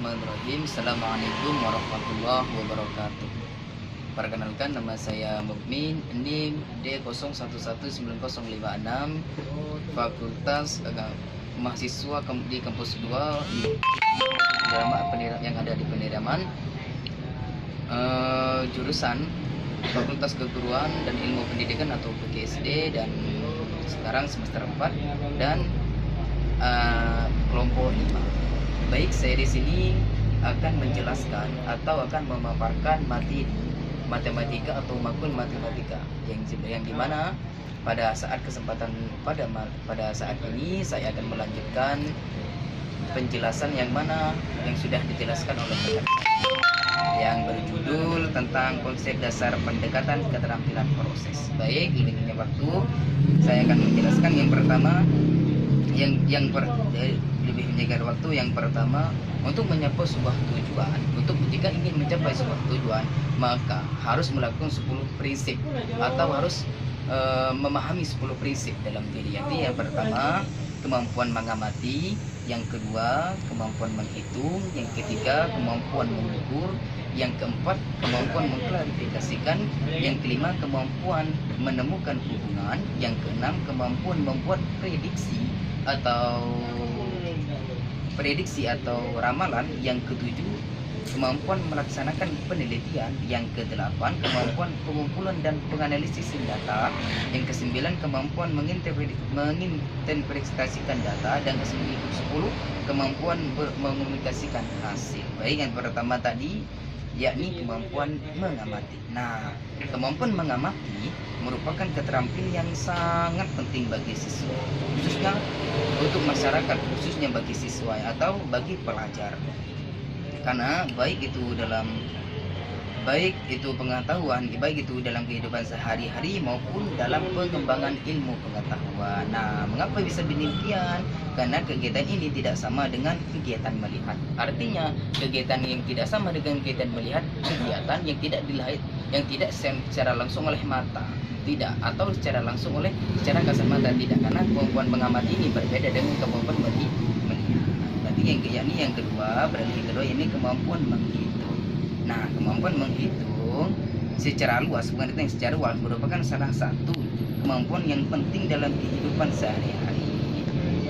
Bismillahirrahmanirrahim. Assalamualaikum warahmatullahi wabarakatuh. Perkenalkan, nama saya Mukmin, NIM D011906, Fakultas Mahasiswa di kampus 2 yang ada di Peniraman, jurusan Fakultas Keguruan dan Ilmu Pendidikan atau PGSD, dan sekarang semester 4 dan kelompok 5. Baik, saya di sini akan menjelaskan atau akan memaparkan materi matematika atau makul matematika yang dimana pada saat saat ini saya akan melanjutkan penjelasan yang sudah dijelaskan oleh rekan saya yang berjudul tentang konsep dasar pendekatan keterampilan proses. Baik, ini waktu saya akan menjelaskan yang pertama lebih menjaga waktu. Yang pertama, untuk mencapai sebuah tujuan, jika ingin mencapai sebuah tujuan, maka harus melakukan 10 prinsip atau harus memahami 10 prinsip dalam diri. Yang pertama, kemampuan mengamati; yang kedua, kemampuan menghitung; yang ketiga, kemampuan mengukur; yang keempat, kemampuan mengklarifikasikan; yang kelima, kemampuan menemukan hubungan; yang keenam, kemampuan membuat prediksi atau ramalan; yang ketujuh, kemampuan melaksanakan penelitian; yang kedelapan, kemampuan pengumpulan dan penganalisis data; yang kesembilan, kemampuan menginterpretasikan data; dan ke-10, kemampuan mengomunikasikan hasil. Baik, yang pertama tadi yakni kemampuan mengamati. Nah, kemampuan mengamati merupakan keterampilan yang sangat penting bagi siswa, khususnya untuk masyarakat, khususnya bagi siswa atau bagi pelajar. Karena baik itu pengetahuan, baik itu dalam kehidupan sehari-hari maupun dalam pengembangan ilmu pengetahuan. Nah, mengapa bisa demikian? Karena kegiatan ini tidak sama dengan kegiatan melihat. Artinya, kegiatan yang tidak sama dengan kegiatan melihat, kegiatan yang tidak secara langsung oleh mata, tidak, atau secara kasat mata, tidak. Karena kemampuan mengamati ini berbeda dengan kemampuan melihat. Berarti yang kedua ini kemampuan menghitung. Nah, kemampuan menghitung secara luas, pengertian secara luas, merupakan salah satu kemampuan yang penting dalam kehidupan sehari-hari.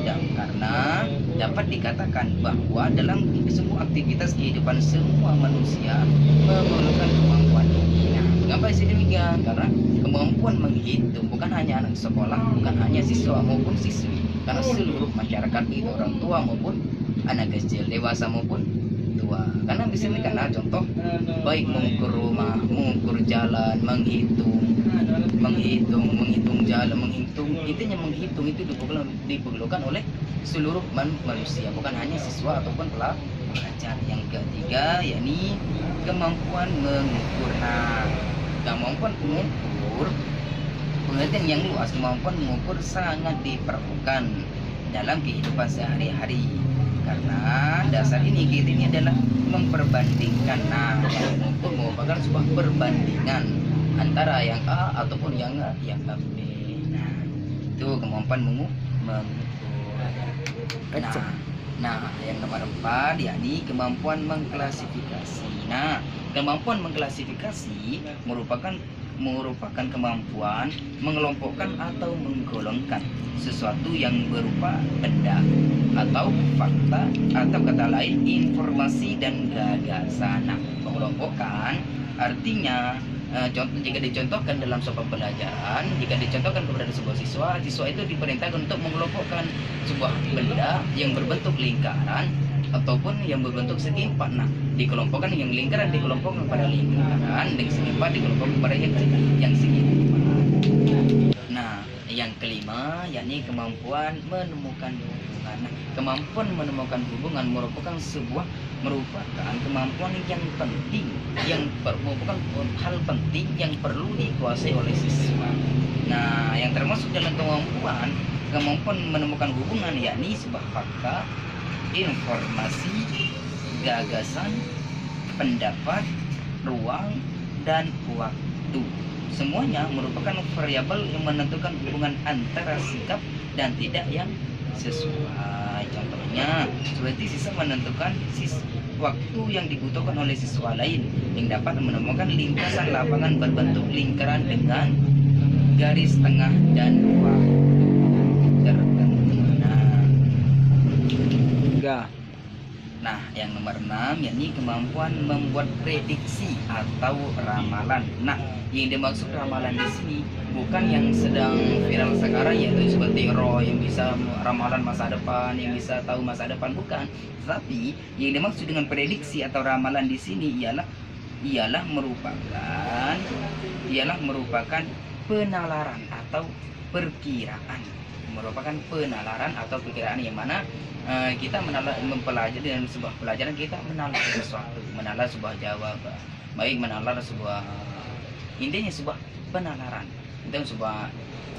Dan karena dapat dikatakan bahwa dalam semua aktivitas kehidupan semua manusia memerlukan kemampuan ini. Nah, mengapa demikian? Karena kemampuan menghitung bukan hanya anak sekolah, bukan hanya siswa maupun siswi, karena seluruh masyarakat itu, orang tua maupun anak kecil, dewasa maupun tua. Karena karena contoh, baik mengukur rumah, mengukur jalan, menghitung jalan, intinya menghitung itu diperlukan oleh seluruh manusia, bukan hanya siswa ataupun pelajar. Yang ketiga yakni kemampuan mengukur. Nah, kemampuan mengukur pengertian yang luas, kemampuan mengukur sangat diperlukan dalam kehidupan sehari-hari. Karena dasar ini adalah memperbandingkan. Nah, yang mengukur merupakan sebuah perbandingan antara yang A ataupun yang B. Nah, itu kemampuan mengukur. Nah, yang nomor 4 yakni kemampuan mengklasifikasi. Nah, kemampuan mengklasifikasi merupakan kemampuan mengelompokkan atau menggolongkan sesuatu yang berupa benda atau fakta, atau kata lain informasi dan gagasan. Nah, mengelompokkan artinya jika dicontohkan dalam sebuah pembelajaran, jika dicontohkan kepada sebuah siswa itu diperintahkan untuk mengelompokkan sebuah benda yang berbentuk lingkaran ataupun yang berbentuk segi empat. Nah, dikelompokkan yang lingkaran dikelompokkan pada lingkaran, dan segi empat dikelompokkan pada yang segi empat. Nah, yang kelima yakni kemampuan menemukan hubungan. Nah, kemampuan menemukan hubungan merupakan kemampuan yang penting, merupakan hal penting yang perlu dikuasai oleh siswa. Nah, yang termasuk dalam kemampuan menemukan hubungan yakni sebuah fakta, informasi, gagasan, pendapat, ruang, dan waktu. Semuanya merupakan variabel yang menentukan hubungan antara sikap dan tidak yang sesuai. Contohnya seperti siswa menentukan waktu yang dibutuhkan oleh siswa lain yang dapat menemukan lintasan lapangan berbentuk lingkaran dengan garis tengah dan waktu tertentu. Nah, yang nomor 6 yakni kemampuan membuat prediksi atau ramalan. Nah, yang dimaksud ramalan di sini bukan yang sedang viral sekarang, yaitu seperti Roy yang bisa ramalan masa depan, yang bisa tahu masa depan, bukan. Tapi yang dimaksud dengan prediksi atau ramalan di sini ialah merupakan penalaran atau perkiraan. Yang mana kita mempelajari dalam sebuah pelajaran, kita menalar sesuatu, menalar sebuah jawaban, baik menalar sebuah, intinya sebuah penalaran, itu sebuah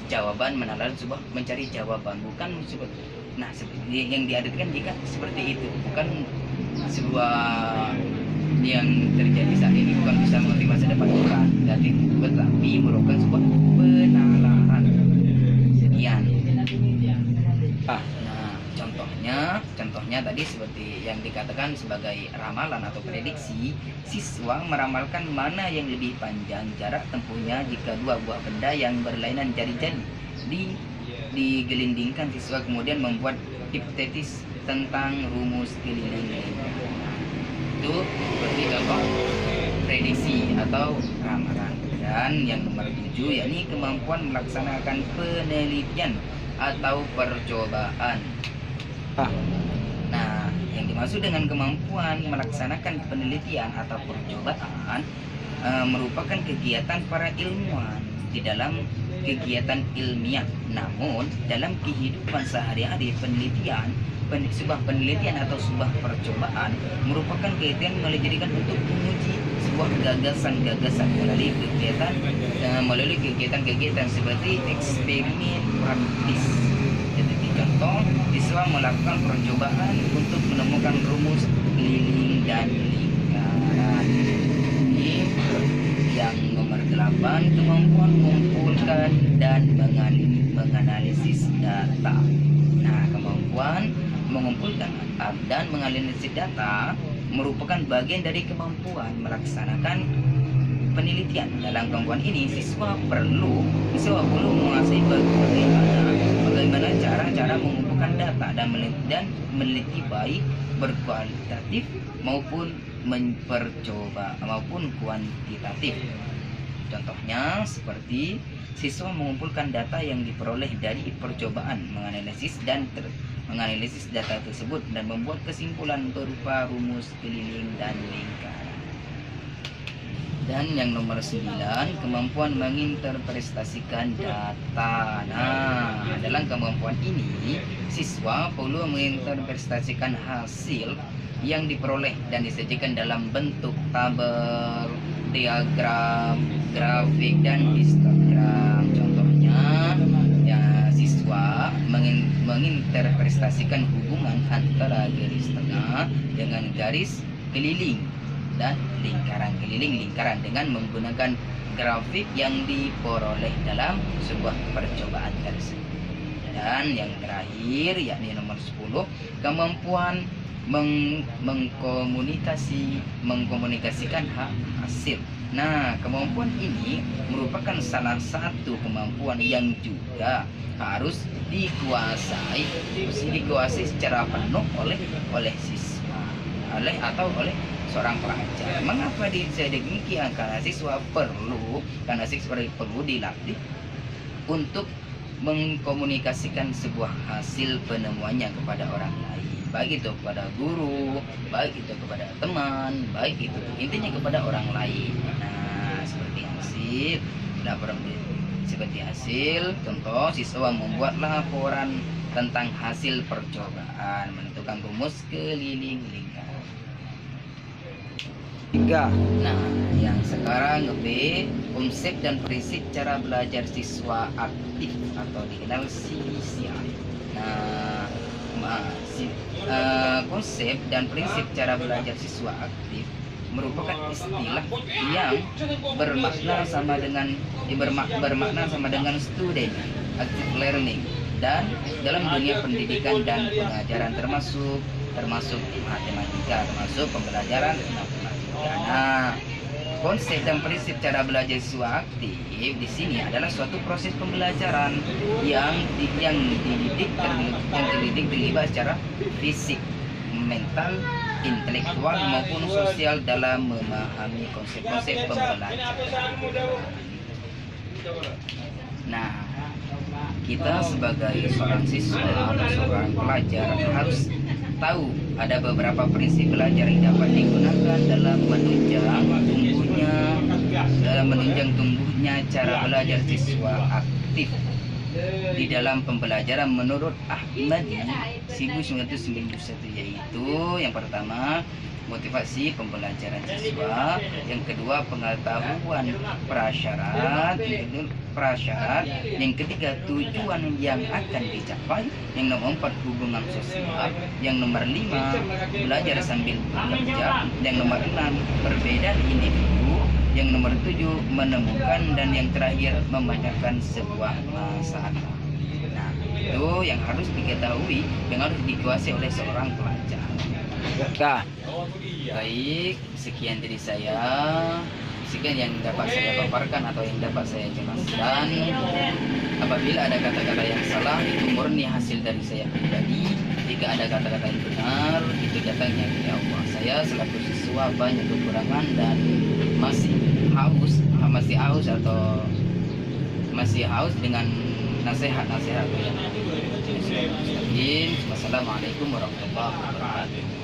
jawaban, menalar sebuah, mencari jawaban, bukan seperti, nah seperti yang diartikan jika seperti itu, bukan sebuah yang terjadi saat ini, bukan bisa mengerti masa depan, bukan, tetapi merupakan sebuah penalaran. Sekian. Contohnya tadi seperti yang dikatakan sebagai ramalan atau prediksi, siswa meramalkan mana yang lebih panjang jarak tempuhnya jika dua buah benda yang berlainan jari-jari digelindingkan. Siswa kemudian membuat hipotesis tentang rumus keliling. Itu seperti contoh prediksi atau ramalan. Dan yang nomor 7 yakni kemampuan melaksanakan penelitian atau percobaan. Nah, yang dimaksud dengan kemampuan melaksanakan penelitian atau percobaan merupakan kegiatan para ilmuwan di dalam kegiatan ilmiah. Namun, dalam kehidupan sehari-hari sebuah penelitian atau sebuah percobaan merupakan kegiatan dijadikan untuk menguji sebuah gagasan-gagasan melalui kegiatan seperti eksperimen praktis. Jadi contoh, siswa melakukan percobaan untuk menemukan rumus keliling dan lingkaran. Ini yang nomor 8, kemampuan mengumpulkan dan menganalisis data. Nah, kemampuan mengumpulkan dan menganalisis data merupakan bagian dari kemampuan melaksanakan penelitian. Dalam kemampuan ini, siswa perlu menguasai bagaimana cara mengumpulkan data dan meneliti baik berkualitatif maupun kuantitatif. Contohnya seperti siswa mengumpulkan data yang diperoleh dari percobaan, menganalisis data tersebut dan membuat kesimpulan berupa rumus keliling dan lingkaran. Dan yang nomor 9, kemampuan menginterpretasikan data. Nah, dalam kemampuan ini, siswa perlu menginterpretasikan hasil yang diperoleh dan disajikan dalam bentuk tabel, diagram, grafik, dan histogram. Contohnya, siswa menginterpretasikan hubungan antara garis tengah dengan garis keliling dan lingkaran dengan menggunakan grafik yang diperoleh dalam sebuah percobaan tersebut. Dan yang terakhir yakni nomor 10, kemampuan mengkomunikasikan hasil. Nah, kemampuan ini merupakan salah satu kemampuan yang juga harus dikuasai secara penuh oleh siswa, oleh seorang pelajar. Mengapa demikian? Karena siswa perlu dilatih untuk mengkomunikasikan sebuah hasil penemuannya kepada orang lain, baik itu kepada guru, baik itu kepada teman, baik itu intinya kepada orang lain. Nah, seperti hasil contoh, siswa membuat laporan tentang hasil percobaan, menentukan rumus keliling lingkaran. Nah, yang sekarang B, konsep dan prinsip cara belajar siswa aktif atau dikenal CISA. Nah, konsep dan prinsip cara belajar siswa aktif merupakan istilah yang bermakna sama dengan student active learning, dan dalam dunia pendidikan dan pengajaran termasuk termasuk matematika, termasuk pembelajaran matematika. Nah, konsep dan prinsip cara belajar siswa aktif di sini adalah suatu proses pembelajaran yang terdidik terlibat secara fisik, mental, intelektual maupun sosial dalam memahami konsep-konsep pembelajaran. Nah, kita sebagai seorang siswa atau seorang pelajar harus tahu ada beberapa prinsip belajar yang dapat digunakan dalam menunjang tumbuhnya cara belajar siswa aktif di dalam pembelajaran menurut Ahmadi 1991, yaitu yang pertama motivasi pembelajaran siswa, yang kedua pengetahuan prasyarat, yang ketiga tujuan yang akan dicapai, yang nomor 4 hubungan sosial, yang nomor 5 belajar sambil bekerja, yang nomor 6 perbedaan individu, yang nomor 7 menemukan, dan yang terakhir memecahkan sebuah masalah. Nah, itu yang harus diketahui, yang harus dikuasai oleh seorang pelajar. Nah, baik, sekian dari saya. Sekian yang dapat saya paparkan atau yang dapat saya jelaskan. Apabila ada kata-kata yang salah, itu murni hasil dari saya pribadi. Jika ada kata-kata yang benar, itu datangnya dari Allah. Saya selaku siswa banyak kekurangan dan masih haus dengan nasihat-nasihat yang Wassalamualaikum warahmatullahi wabarakatuh.